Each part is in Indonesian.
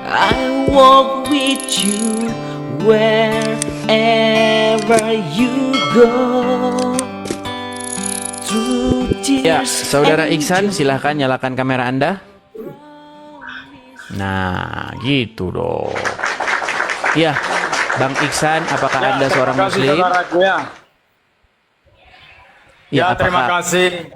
I walk with you wherever you go. Ya, Saudara Iksan, silahkan nyalakan kamera Anda. Nah, gitu dong. Ya, Bang Iksan, apakah Anda seorang Muslim? Ya, terima kasih.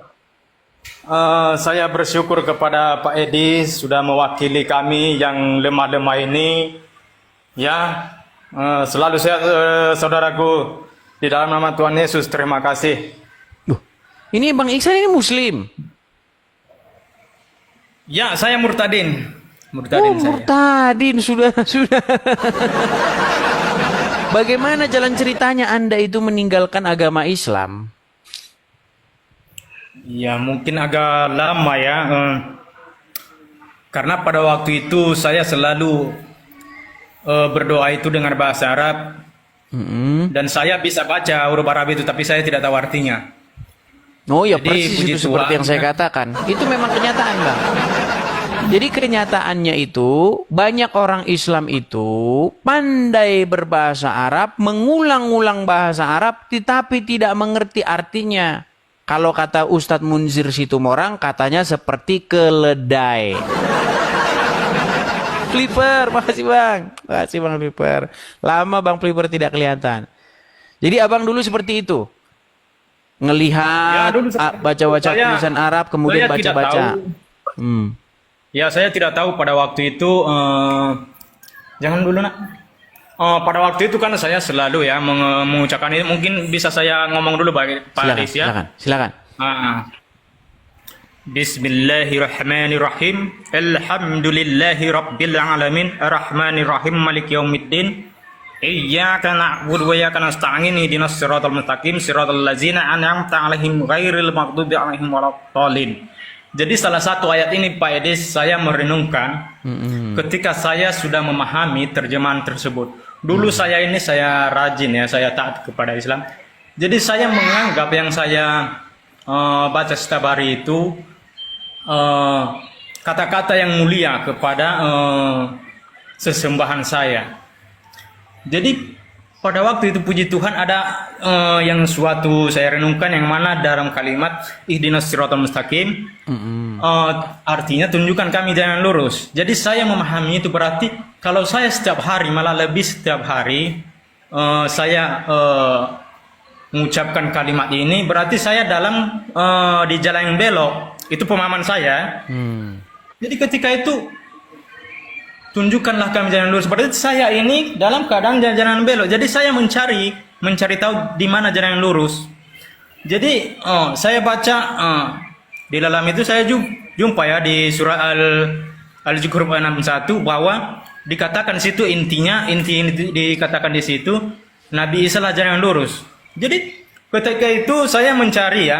Saya bersyukur kepada Pak Edi sudah mewakili kami yang lemah-lemah ini. Ya, selalu sehat saudaraku di dalam nama Tuhan Yesus. Terima kasih. Ini Bang Iksan ini Muslim. Ya, saya murtadin. Oh, murtadin sudah. Bagaimana jalan ceritanya Anda itu meninggalkan agama Islam? Ya, mungkin agak lama ya. Karena pada waktu itu saya selalu berdoa itu dengan bahasa Arab. Dan saya bisa baca huruf Arab itu, tapi saya tidak tahu artinya. Oh ya, Jadi, persis itu seperti yang saya katakan. Itu memang kenyataan, Bang. Jadi kenyataannya itu banyak orang Islam itu pandai berbahasa Arab, mengulang-ulang bahasa Arab, tetapi tidak mengerti artinya. Kalau kata Ustadz Munzir Situmorang, katanya seperti keledai. Flipper, makasih Bang. Makasih Bang Flipper. Lama Bang Flipper tidak kelihatan. Jadi abang dulu seperti itu. Ngelihat, baca-baca tulisan Arab, kemudian baca-baca. Ya, saya tidak tahu pada waktu itu. Jangan dulu nak. Pada waktu itu kan saya selalu ya mengucapkan ini. Mungkin bisa saya ngomong dulu Pak Aris ya. Silakan. Bismillahirrahmanirrahim. Alhamdulillahi rabbil alamin. Arrahmanirrahim. Maliki yaumiddin. Iyyaka na'budu wa iyyaka nasta'in. Ihdinas siratal mustaqim. Siratal ladzina an'amta 'alaihim ghairil maghdubi 'alaihim waladdallin. Jadi salah satu ayat ini Pak Edis saya merenungkan ketika saya sudah memahami terjemahan tersebut. Dulu saya rajin ya, saya taat kepada Islam. Jadi saya menganggap yang saya baca setiap hari itu kata-kata yang mulia kepada sesembahan saya. Jadi pada waktu itu puji Tuhan ada yang suatu saya renungkan yang mana dalam kalimat ihdinas siratal mustaqim artinya tunjukkan kami jalan lurus. Jadi saya memahami itu berarti kalau saya setiap hari malah lebih setiap hari saya mengucapkan kalimat ini berarti saya dalam di jalan yang belok. Itu pemahaman saya. Jadi ketika itu tunjukkanlah kami jalan lurus. Berarti saya ini dalam keadaan jalan belok. Jadi saya mencari tahu di mana jalan yang lurus. Jadi saya baca di dalam itu saya jumpa ya di surah Al-Zukhruf 61 bahwa dikatakan situ inti dikatakan di situ Nabi Isa lah jalan yang lurus. Jadi ketika itu saya mencari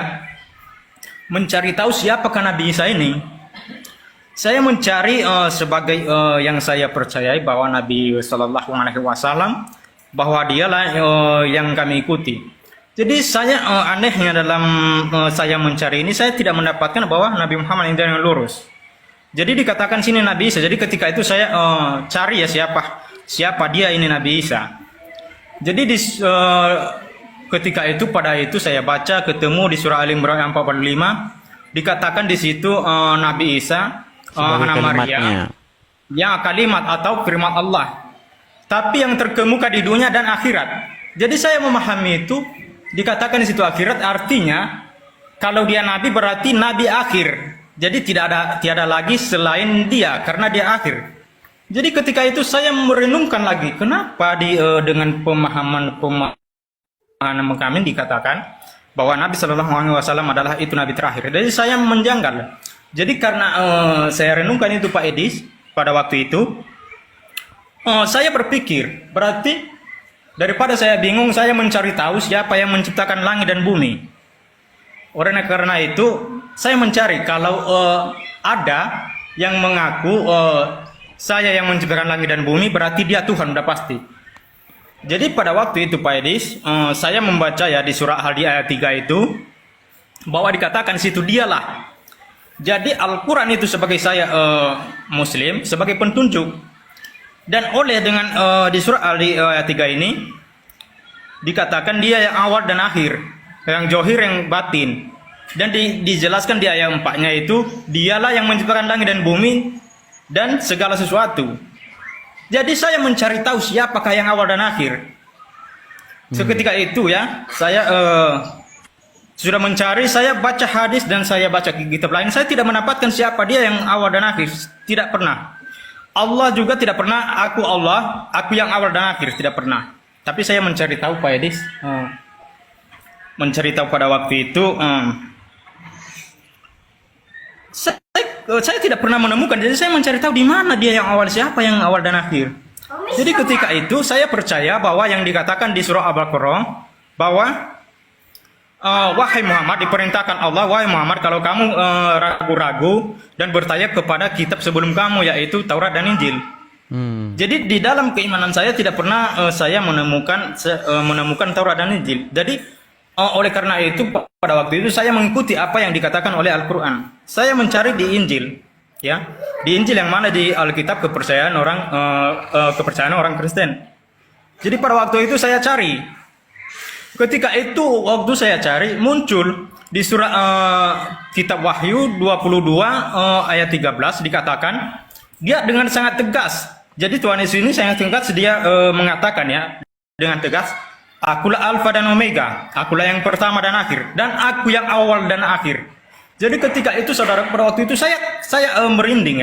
tahu siapakah Nabi Isa ini. Saya mencari sebagai yang saya percayai bahwa Nabi Sallallahu Alaihi Wasallam bahwa dialah yang kami ikuti. Jadi saya anehnya dalam saya mencari ini saya tidak mendapatkan bahwa Nabi Muhammad yang lurus. Jadi dikatakan sini Nabi Isa. Jadi ketika itu saya cari ya siapa dia ini Nabi Isa. Jadi ketika itu pada itu saya baca ketemu di surah Al-Imran 45 dikatakan di situ Nabi Isa anak Maria yang kalimat atau firman Allah tapi yang terkemuka di dunia dan akhirat. Jadi saya memahami itu dikatakan di situ akhirat artinya kalau dia nabi berarti nabi akhir. Jadi tiada lagi selain dia karena dia akhir. Jadi ketika itu saya merenungkan lagi kenapa dengan pemahaman kami dikatakan bahwa Nabi Shallallahu Alaihi Wasallam adalah itu nabi terakhir. Jadi saya menjanggal. Jadi karena saya renungkan itu Pak Edis pada waktu itu, saya berpikir berarti daripada saya bingung saya mencari tahu siapa yang menciptakan langit dan bumi. Oleh karena itu saya mencari kalau ada yang mengaku saya yang menciptakan langit dan bumi berarti dia Tuhan udah pasti. Jadi pada waktu itu Pak Edis saya membaca ya di surah Al-Hadi ayat 3 itu bahwa dikatakan situ dialah. Jadi Al-Quran itu sebagai saya Muslim, sebagai petunjuk. Dan oleh dengan di surah ayat 3 ini dikatakan dia yang awal dan akhir, yang zohir, yang batin. Dan dijelaskan di ayat 4-nya itu, dialah yang menciptakan langit dan bumi dan segala sesuatu. Jadi saya mencari tahu siapakah yang awal dan akhir. Seketika itu ya, saya sudah mencari, saya baca hadis dan saya baca kitab lain, saya tidak mendapatkan siapa dia yang awal dan akhir. Tidak pernah. Allah juga tidak pernah, aku Allah, aku yang awal dan akhir, tidak pernah. Tapi saya mencari tahu Pak Edis, mencari tahu pada waktu itu, saya tidak pernah menemukan. Jadi saya mencari tahu di mana dia yang awal, siapa yang awal dan akhir. Jadi ketika itu saya percaya bahwa yang dikatakan di surah Al-Baqarah bahwa wahai Muhammad, diperintahkan Allah, wahai Muhammad, kalau kamu ragu-ragu dan bertanya kepada kitab sebelum kamu, yaitu Taurat dan Injil. Jadi di dalam keimanan saya tidak pernah saya menemukan Taurat dan Injil. Jadi oleh karena itu pada waktu itu saya mengikuti apa yang dikatakan oleh Al-Quran. Saya mencari di Injil, ya, di Injil yang mana di Alkitab kepercayaan orang Kristen. Jadi pada waktu itu saya cari. Ketika itu waktu saya cari muncul di surah kitab Wahyu 22 ayat 13 dikatakan dia dengan sangat tegas. Jadi Tuhan Yesus ini sangat tegas, dia mengatakan ya dengan tegas, akulah Alfa dan Omega, akulah yang pertama dan akhir, dan aku yang awal dan akhir. Jadi ketika itu saudara, pada waktu itu saya merinding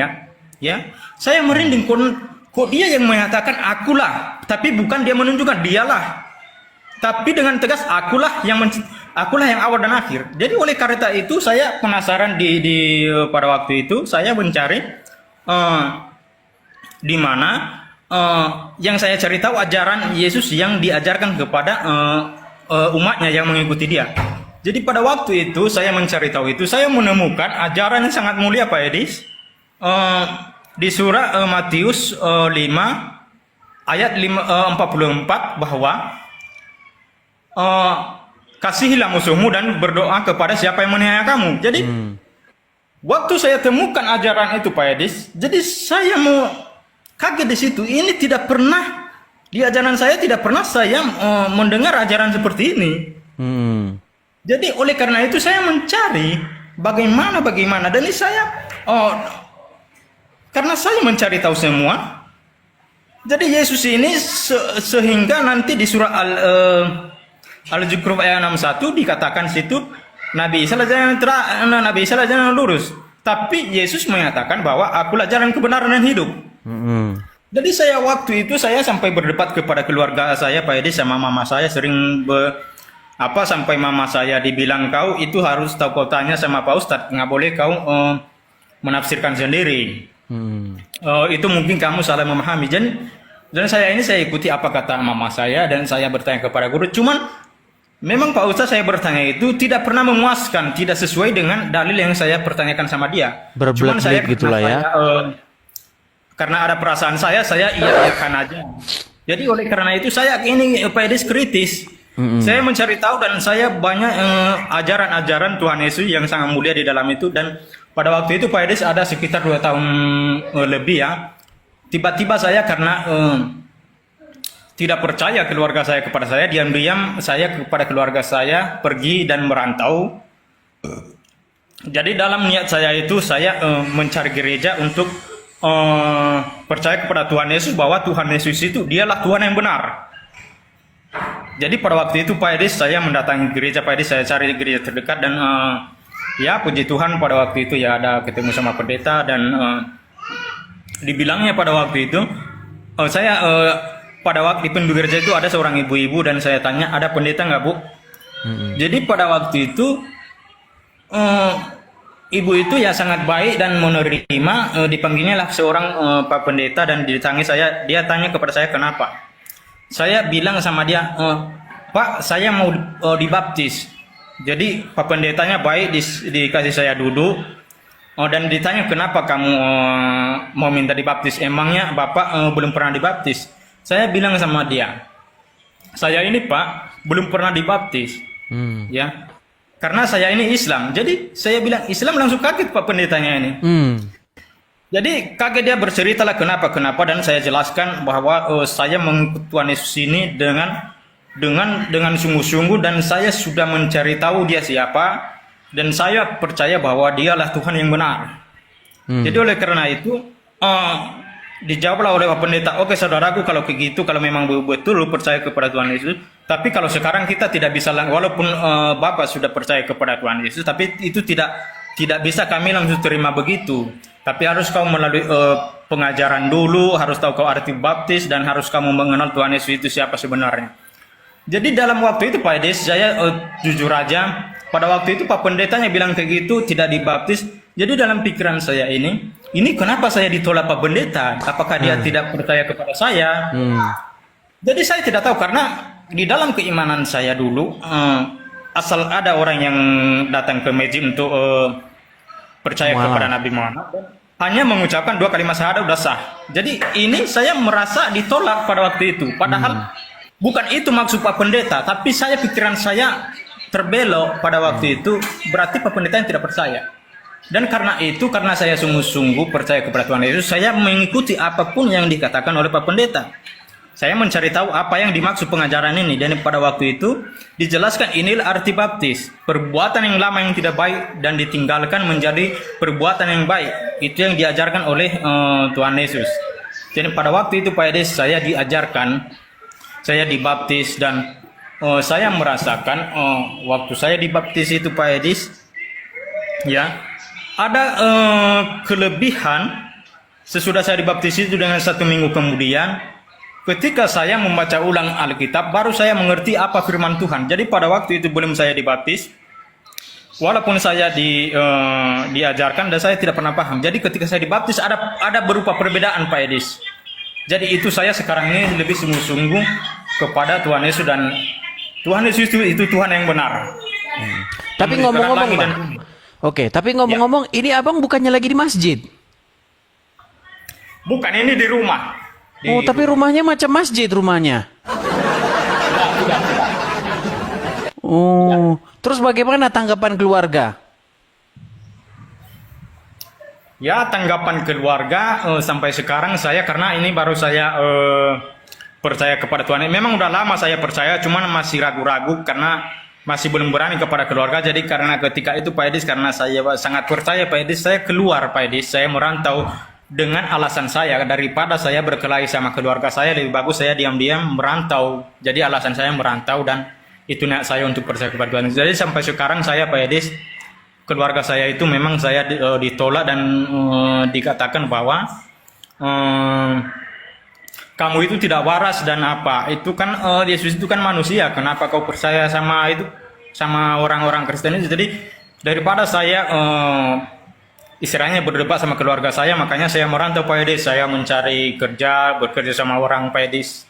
ya, saya merinding. Kok dia yang mengatakan akulah, tapi bukan dia menunjukkan dialah, tapi dengan tegas akulah yang awal dan akhir. Jadi oleh karena itu saya penasaran pada waktu itu saya mencari di mana yang saya cari tahu ajaran Yesus yang diajarkan kepada umatnya yang mengikuti dia. Jadi pada waktu itu saya mencari tahu itu, saya menemukan ajaran yang sangat mulia Pak Edis di surah Matius 5 ayat 44 bahwa kasihilah musuhmu dan berdoa kepada siapa yang menganiaya kamu. Jadi waktu saya temukan ajaran itu Pak Edis, jadi saya mau kaget di situ. Ini tidak pernah di ajaran saya, tidak pernah saya mendengar ajaran seperti ini. Jadi oleh karena itu saya mencari bagaimana dan ini saya karena saya mencari tahu semua. Jadi Yesus ini sehingga nanti di surah Al-Zukhruf ayat 61 dikatakan situ Nabi Isa adalah jalan lurus, tapi Yesus mengatakan bahwa akulah jalan kebenaran dan hidup. Jadi saya waktu itu saya sampai berdebat kepada keluarga saya Pak Edi sama mama saya, sering sampai mama saya dibilang, kau itu harus tahu, kau tanya sama Pak Ustadz, nggak boleh kau menafsirkan sendiri. Itu mungkin kamu salah memahami. Dan saya ikuti apa kata mama saya dan saya bertanya kepada guru. Cuman memang Pak Ustadz saya bertanya itu tidak pernah memuaskan, tidak sesuai dengan dalil yang saya pertanyakan sama dia. Cuman saya gitulah ya. Karena ada perasaan saya iya-iyakan aja. Jadi oleh karena itu saya ini Pak Edis kritis. Saya mencari tahu dan saya banyak ajaran-ajaran Tuhan Yesus yang sangat mulia di dalam itu. Dan pada waktu itu Pak Edis ada sekitar 2 tahun lebih ya. Tiba-tiba saya karena tidak percaya keluarga saya kepada saya, diam-diam saya kepada keluarga saya pergi dan merantau. Jadi dalam niat saya itu saya mencari gereja untuk percaya kepada Tuhan Yesus, bahwa Tuhan Yesus itu dialah Tuhan yang benar. Jadi pada waktu itu Pak Edis saya mendatangi gereja Pak Edis, saya cari gereja terdekat dan ya puji Tuhan pada waktu itu ya ada ketemu sama pendeta dan dibilangnya pada waktu itu pada waktu di pintu gereja itu ada seorang ibu-ibu dan saya tanya ada pendeta nggak Bu? Jadi pada waktu itu ibu itu ya sangat baik dan menerima, dipanggilnya lah seorang Pak Pendeta dan dia tanya kepada saya kenapa. Saya bilang sama dia, Pak saya mau dibaptis. Jadi Pak Pendetanya baik, dikasih saya duduk dan ditanya kenapa kamu mau minta dibaptis, emangnya Bapak belum pernah dibaptis. Saya bilang sama dia, saya ini Pak belum pernah dibaptis ya. Karena saya ini Islam. Jadi saya bilang Islam, langsung kaget Pak Pendetanya ini. Jadi kaget dia bercerita lah kenapa dan saya jelaskan bahwa saya mengikut Tuhan Yesus ini dengan sungguh-sungguh, dan saya sudah mencari tahu dia siapa, dan saya percaya bahwa dialah Tuhan yang benar. Jadi oleh karena itu dijawablah oleh Pak Pendeta, oke saudaraku, kalau begitu, kalau memang betul lu percaya kepada Tuhan Yesus, tapi kalau sekarang kita tidak bisa, walaupun Bapak sudah percaya kepada Tuhan Yesus, tapi itu tidak bisa kami langsung terima begitu. Tapi harus kau melalui pengajaran dulu, harus tahu kau arti baptis, dan harus kamu mengenal Tuhan Yesus itu siapa sebenarnya. Jadi dalam waktu itu Pak Edes, saya jujur aja, pada waktu itu Pak Pendetanya bilang kayak gitu, tidak dibaptis. Jadi dalam pikiran saya ini kenapa saya ditolak Pak Pendeta? Apakah dia tidak percaya kepada saya? Jadi saya tidak tahu, karena di dalam keimanan saya dulu, asal ada orang yang datang ke masjid untuk percaya kepada Nabi Muhammad, hanya mengucapkan 2 kalimat syahadat udah sah. Jadi ini saya merasa ditolak pada waktu itu. Padahal bukan itu maksud Pak Pendeta, tapi pikiran saya terbelok pada waktu itu, berarti Pak Pendeta yang tidak percaya. Dan karena saya sungguh-sungguh percaya kepada Tuhan Yesus, saya mengikuti apapun yang dikatakan oleh Pak Pendeta. Saya mencari tahu apa yang dimaksud pengajaran ini, dan pada waktu itu dijelaskan inilah arti baptis, perbuatan yang lama yang tidak baik dan ditinggalkan menjadi perbuatan yang baik. Itu yang diajarkan oleh Tuhan Yesus. Jadi pada waktu itu Pak Edes, saya diajarkan, saya dibaptis, dan saya merasakan waktu saya dibaptis itu Pak Edis, ya, ada kelebihan sesudah saya dibaptis itu dengan 1 minggu kemudian, ketika saya membaca ulang Alkitab, baru saya mengerti apa firman Tuhan. Jadi pada waktu itu belum saya dibaptis, walaupun saya diajarkan dan saya tidak pernah paham. Jadi ketika saya dibaptis ada berupa perbedaan Pak Edis. Jadi itu saya sekarang ini lebih sungguh-sungguh kepada Tuhan Yesus, dan Tuhan Yesus itu Tuhan yang benar. Tapi ngomong-ngomong Bang, tapi ngomong-ngomong, ini abang bukannya lagi di masjid? Bukan, ini di rumah. Tapi rumahnya macam masjid rumahnya. Terus bagaimana tanggapan keluarga? Ya, tanggapan keluarga sampai sekarang saya, karena ini baru saya percaya kepada Tuhan. Memang udah lama saya percaya, cuman masih ragu-ragu karena masih belum berani kepada keluarga. Jadi karena ketika itu Pak Edis, karena saya sangat percaya Pak Edis, saya keluar Pak Edis, saya merantau dengan alasan saya, daripada saya berkelahi sama keluarga saya, lebih bagus saya diam-diam merantau. Jadi alasan saya merantau, dan itu niat saya untuk percaya kepada Tuhan. Jadi sampai sekarang saya Pak Edis, keluarga saya itu memang saya ditolak, dan dikatakan bahwa kamu itu tidak waras dan apa. Itu kan Yesus itu kan manusia. Kenapa kau percaya sama orang-orang Kristen itu? Jadi daripada saya istilahnya berdebat sama keluarga saya, makanya saya merantau Pak Edis. Saya mencari kerja, bekerja sama orang Pak Edis.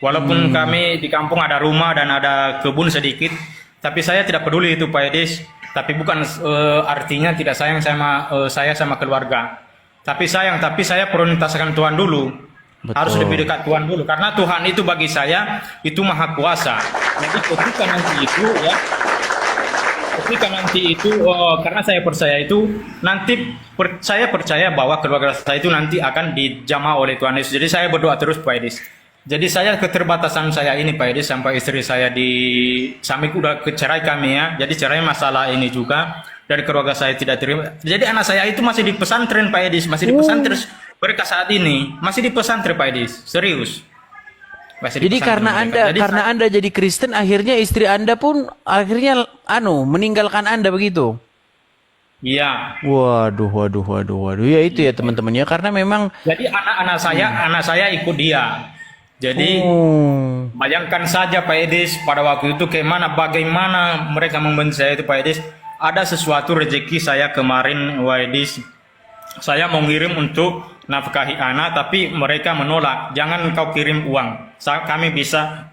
Walaupun kami di kampung ada rumah dan ada kebun sedikit, tapi saya tidak peduli itu Pak Edis. Tapi bukan artinya tidak sayang sama saya sama keluarga. Tapi saya prioritaskan Tuhan dulu. Betul. Harus lebih dekat Tuhan dulu, karena Tuhan itu bagi saya itu maha kuasa. Jadi ketika nanti itu karena saya percaya itu nanti saya percaya bahwa keluarga saya itu nanti akan dijamah oleh Tuhan Yesus. Jadi saya berdoa terus Pak Edis. Jadi saya keterbatasan saya ini Pak Edis, sampai istri saya sampai udah cerai kami ya. Jadi cerai masalah ini juga, dari keluarga saya tidak terima. Jadi anak saya itu masih di pesantren Pak Edis, masih di pesantren. Mereka saat ini masih di pesantren Pak Edis, serius. Jadi karena Anda jadi Kristen, akhirnya istri Anda pun akhirnya meninggalkan Anda begitu. Iya. Waduh. Ya itu ya teman-teman ya, karena memang. Jadi anak saya ikut dia. Jadi bayangkan saja Pak Edis, pada waktu itu bagaimana mereka membenci saya itu Pak Edis. Ada sesuatu rezeki saya kemarin Pak Edis. Saya mau ngirim untuk nafkahi anak, tapi mereka menolak. Jangan kau kirim uang, kami bisa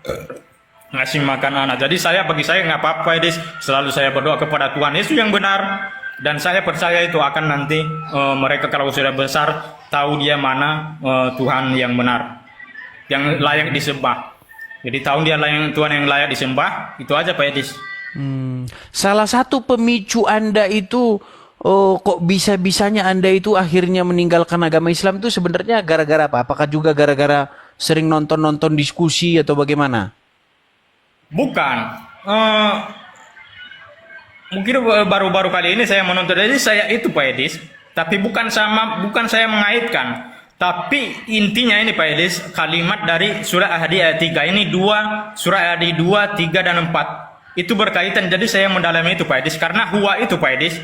ngasih makan anak. Jadi bagi saya nggak apa-apa Edis. Selalu saya berdoa kepada Tuhan Yesus yang benar, dan saya percaya itu akan nanti mereka kalau sudah besar tahu dia mana Tuhan yang benar, yang layak disembah. Jadi tahu dia Tuhan yang layak disembah. Itu aja Pak Edis. Salah satu pemicu Anda itu Oh, kok bisa-bisanya Anda itu akhirnya meninggalkan agama Islam itu sebenarnya gara-gara apa? Apakah juga gara-gara sering nonton-nonton diskusi atau bagaimana? Bukan. Eh, Mungkin baru-baru kali ini saya menonton, jadi saya itu Pak Edis, tapi bukan saya mengaitkan, tapi intinya ini Pak Edis, kalimat dari surah Ahadi ayat 3 ini surah Ahadi 2, 3 dan 4 itu berkaitan, jadi saya mendalami itu Pak Edis, karena huwa itu Pak Edis,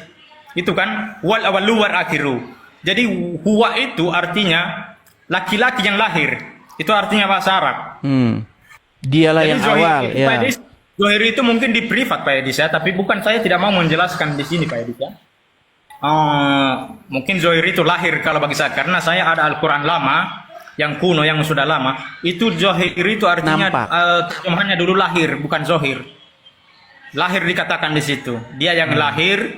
itu kan wal awalu wal akhiru. Jadi huwa itu artinya laki-laki yang lahir, itu artinya bahasa Arab. Dialah Jadi yang Zohir awal, itu, ya. Pak Edis, Zohir itu mungkin di privat Pak Edis ya, tapi bukan, saya tidak mau menjelaskan di sini Pak Edis ya. Mungkin Zohir itu lahir kalau bagi saya, karena saya ada Al-Quran lama, yang kuno, yang sudah lama. Itu Zohir itu artinya terjemahannya dulu lahir, bukan Zohir. Lahir dikatakan di situ. Dia yang lahir,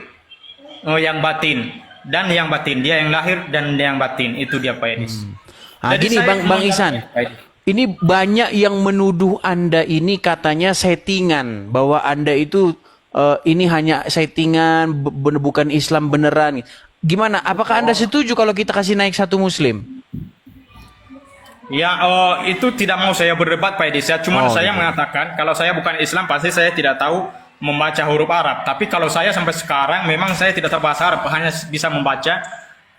yang batin, dan yang batin. Dia yang lahir dan dia yang batin. Itu dia Pak Edis. Nah, Jadi gini saya Bang Ihsan. Ini banyak yang menuduh Anda ini katanya settingan, bahwa Anda itu ini hanya settingan, bukan Islam beneran. Gimana? Apakah Anda setuju kalau kita kasih naik satu Muslim? Ya, itu tidak mau saya berdebat Pak Edis ya. Cuman saya mengatakan kalau saya bukan Islam pasti saya tidak tahu membaca huruf Arab. Tapi kalau saya sampai sekarang memang saya tidak tahu bahasa Arab, hanya bisa membaca.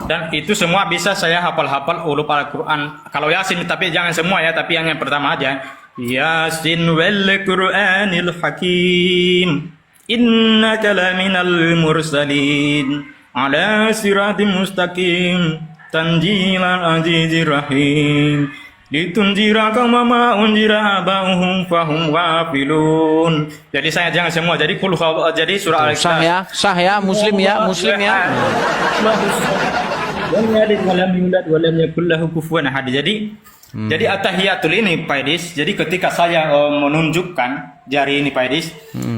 Dan itu semua bisa saya hafal-hafal huruf Al-Quran. Kalau Yasin, tapi jangan semua ya, tapi yang pertama aja. Yasin wal Qur'anil Hakim, innaka laminal mursalin, ala siratim mustaqim, tanjilal azizir rahim, litunjira kama ma unjira abahum fahum wafilun. Jadi saya jangan semua. Jadi jadi surah Al-Ikhlas. Sah ya, Muslim ya. Jadi at-tahiyatul ini Pak Edis. Jadi ketika saya menunjukkan jari ini Pak Edis,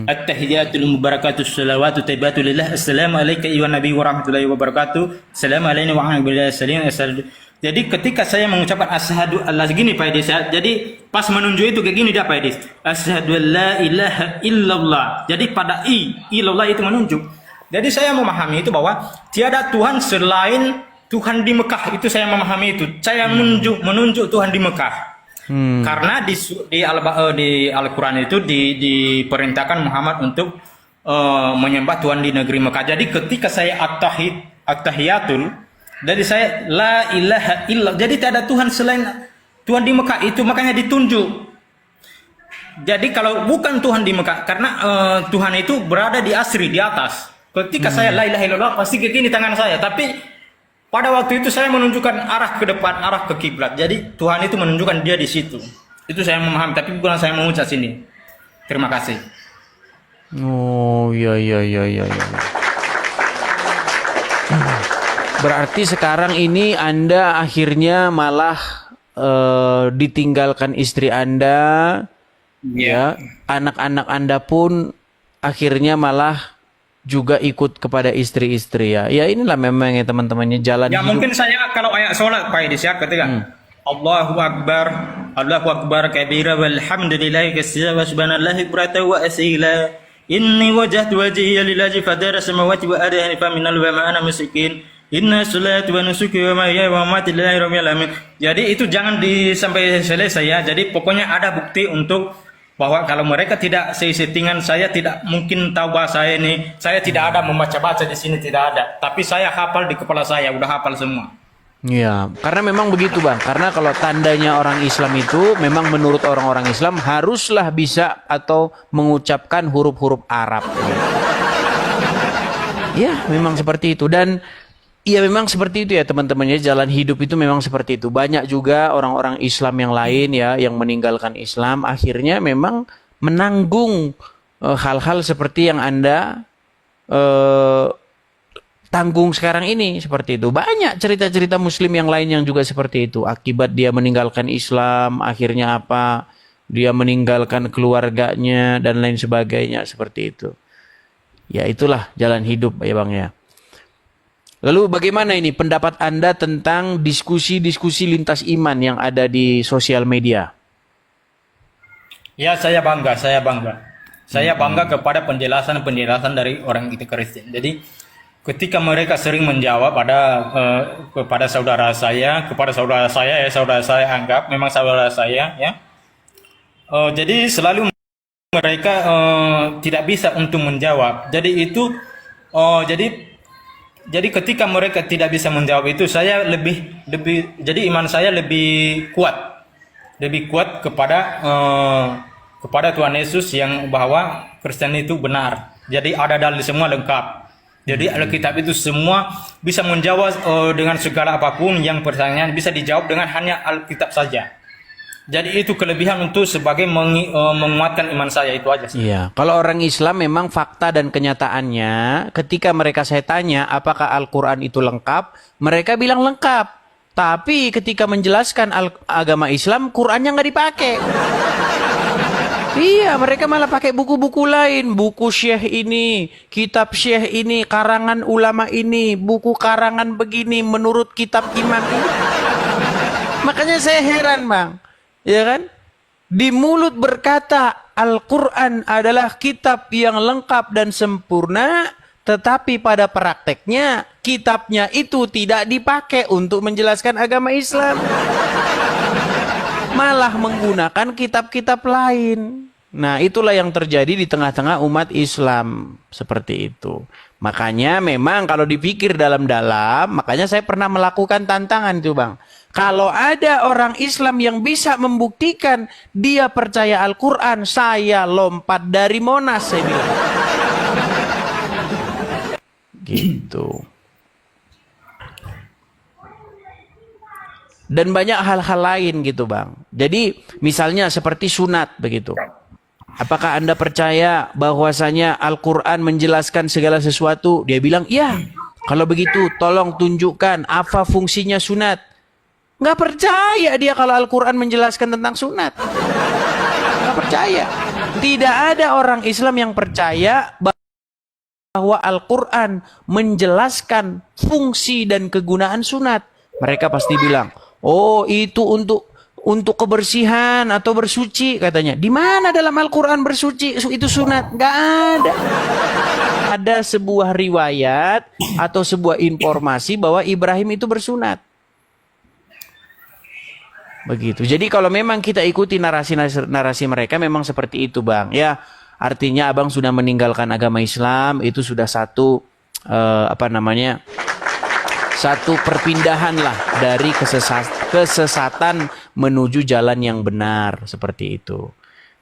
at-tahiyatul mubarakatus salawatu taibatu lillah, assalamu alayka ayyuhan nabi wa rahmatullahi wa barakatuh, assalamu alayna wa ala alihi wasallam. Jadi ketika saya mengucapkan asyhadu alla gini Pak Edis ya. Jadi pas menunjuk itu kayak gini dia Pak Edis. Asyhadu alla ilaha illallah. Jadi pada illallah itu menunjuk. Jadi saya memahami itu bahwa tiada Tuhan selain Tuhan di Mekah. Itu saya memahami itu. Saya menunjuk Tuhan di Mekah. Karena di Al-Quran itu diperintahkan Muhammad untuk menyembah Tuhan di negeri Mekah. Jadi ketika saya at-tahiyatul, dari saya la ilaha illallah. Jadi tidak ada Tuhan selain Tuhan di Mekah. Itu makanya ditunjuk. Jadi kalau bukan Tuhan di Mekah, karena Tuhan itu berada di asri, di atas. Ketika saya la ilaha illallah, pasti ke kini tangan saya. Tapi pada waktu itu saya menunjukkan arah ke depan, arah ke kiblat. Jadi Tuhan itu menunjukkan dia di situ. Itu saya memahami, tapi bukan saya mengucap sini. Terima kasih. Oh, iya. Berarti sekarang ini Anda akhirnya malah ditinggalkan istri Anda, ya. Anak-anak Anda pun akhirnya malah juga ikut kepada istri-istri ya. Ya inilah memang ya teman-temannya jalan Ya hidup. Mungkin saya kalau ayat sholat Pak Edis ya ketika Allahu Akbar kabira walhamdulillahi katsira wa subhanallahi bukratan wa asila. Inni wajjahtu wajhiya lillazi fatara samawati wa ardi hanifan minal wa ma ana musyrikin. Inna salati wa nusuki wa mahyaya wa mamati lillahi rabbil alamin. Jadi itu jangan sampai selesai ya. Jadi pokoknya ada bukti untuk bahwa kalau mereka tidak settingan, saya tidak mungkin tahu bahasa ini. Saya tidak ada membaca-baca di sini, tidak ada. Tapi saya hafal di kepala saya, udah hafal semua. Iya, karena memang begitu Bang. Karena kalau tandanya orang Islam itu memang menurut orang-orang Islam haruslah bisa atau mengucapkan huruf-huruf Arab. Ya, memang seperti itu. Dan iya memang seperti itu ya teman-temannya, jalan hidup itu memang seperti itu. Banyak juga orang-orang Islam yang lain ya yang meninggalkan Islam akhirnya memang menanggung hal-hal seperti yang Anda tanggung sekarang ini, seperti itu. Banyak cerita-cerita Muslim yang lain yang juga seperti itu. Akibat dia meninggalkan Islam, akhirnya apa? Dia meninggalkan keluarganya dan lain sebagainya, seperti itu. Ya itulah jalan hidup ya Bang ya. Lalu bagaimana ini pendapat Anda tentang diskusi-diskusi lintas iman yang ada di sosial media? Ya saya bangga. Saya bangga kepada penjelasan dari orang itu Kristen. Jadi ketika mereka sering menjawab kepada saudara saya ya, saudara saya anggap memang saudara saya ya. Jadi selalu mereka tidak bisa untuk menjawab. Jadi itu jadi ketika mereka tidak bisa menjawab itu, saya lebih jadi iman saya lebih kuat kepada Tuhan Yesus, yang bahwa Kristen itu benar. Jadi ada dalil semua lengkap. Jadi Alkitab itu semua bisa menjawab dengan segala apapun yang pertanyaan bisa dijawab dengan hanya Alkitab saja. Jadi itu kelebihan untuk sebagai menguatkan iman saya, itu aja sih. Iya, kalau orang Islam memang fakta dan kenyataannya, ketika mereka saya tanya apakah Al-Quran itu lengkap, mereka bilang lengkap. Tapi ketika menjelaskan agama Islam, Qurannya nggak dipakai. Iya, mereka malah pakai buku-buku lain, buku syekh ini, kitab syekh ini, karangan ulama ini, buku karangan begini, menurut kitab imam ini. Makanya saya heran, Bang. Ya kan? Di mulut berkata Al-Quran adalah kitab yang lengkap dan sempurna, tetapi pada prakteknya kitabnya itu tidak dipakai untuk menjelaskan agama Islam. Malah menggunakan kitab-kitab lain. Nah, itulah yang terjadi di tengah-tengah umat Islam. Seperti itu. Makanya memang kalau dipikir dalam-dalam, makanya saya pernah melakukan tantangan itu, Bang. Kalau ada orang Islam yang bisa membuktikan dia percaya Al-Quran, saya lompat dari Monas, saya bilang. Gitu. Dan banyak hal-hal lain gitu, Bang. Jadi misalnya seperti sunat begitu. Apakah Anda percaya bahwasanya Al-Quran menjelaskan segala sesuatu? Dia bilang, iya. Kalau begitu tolong tunjukkan apa fungsinya sunat. Nggak percaya dia kalau Al-Quran menjelaskan tentang sunat. Nggak percaya. Tidak ada orang Islam yang percaya bahwa Al-Quran menjelaskan fungsi dan kegunaan sunat. Mereka pasti bilang, oh itu untuk kebersihan atau bersuci katanya. Di mana dalam Al-Quran bersuci itu sunat? Nggak ada. Ada sebuah riwayat atau sebuah informasi bahwa Ibrahim itu bersunat. Begitu. Jadi kalau memang kita ikuti narasi mereka memang seperti itu, Bang. Ya, artinya Abang sudah meninggalkan agama Islam, itu sudah satu satu perpindahan lah dari kesesatan menuju jalan yang benar, seperti itu.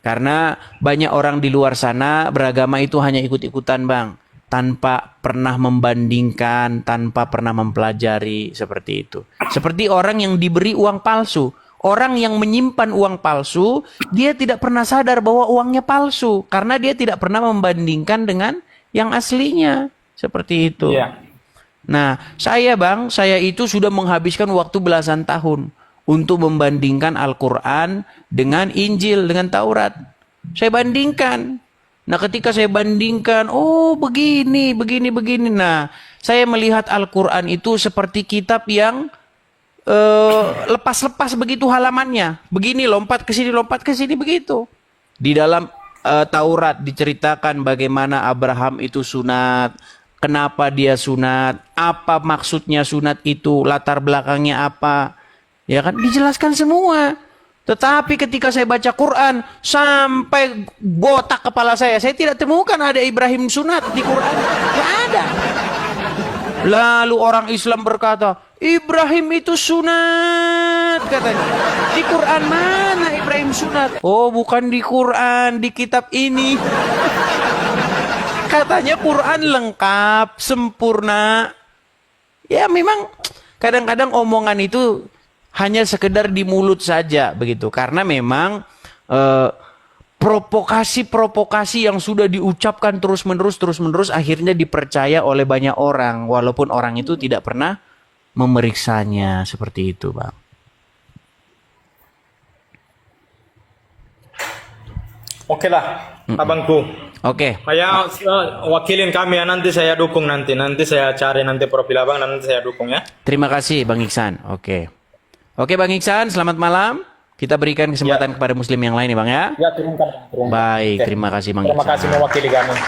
Karena banyak orang di luar sana beragama itu hanya ikut-ikutan, Bang, tanpa pernah membandingkan, tanpa pernah mempelajari, seperti itu. Seperti orang yang diberi uang palsu. Orang yang menyimpan uang palsu, dia tidak pernah sadar bahwa uangnya palsu. Karena dia tidak pernah membandingkan dengan yang aslinya. Seperti itu. Yeah. Nah, saya itu sudah menghabiskan waktu belasan tahun untuk membandingkan Al-Quran dengan Injil, dengan Taurat. Saya bandingkan. Nah, ketika saya bandingkan, oh begini. Nah, saya melihat Al-Quran itu seperti kitab yang lepas-lepas begitu halamannya. Begini, lompat ke sini begitu. Di dalam Taurat diceritakan bagaimana Abraham itu sunat, kenapa dia sunat, apa maksudnya sunat itu, latar belakangnya apa. Ya kan, dijelaskan semua. Tetapi ketika saya baca Quran, sampai botak kepala saya tidak temukan ada Ibrahim sunat di Quran. Tidak ada. Lalu orang Islam berkata, Ibrahim itu sunat, katanya. Di Quran mana Ibrahim sunat? Oh, bukan di Quran, di kitab ini. Katanya Quran lengkap, sempurna. Ya memang kadang-kadang omongan itu hanya sekedar di mulut saja begitu. Karena memang provokasi yang sudah diucapkan terus-menerus akhirnya dipercaya oleh banyak orang. Walaupun orang itu tidak pernah memeriksanya, seperti itu, Bang. Oke lah, abangku. Oke. Saya wakilin kami ya, nanti saya dukung nanti saya cari nanti profil abang, nanti saya dukung ya. Terima kasih, Bang Iksan. Oke, Bang Iksan, selamat malam. Kita berikan kesempatan kepada Muslim yang lain, ya, Bang, ya. Ya, turunkan. Baik, terima kasih, Bang Iksan. Terima kasih mewakili kami.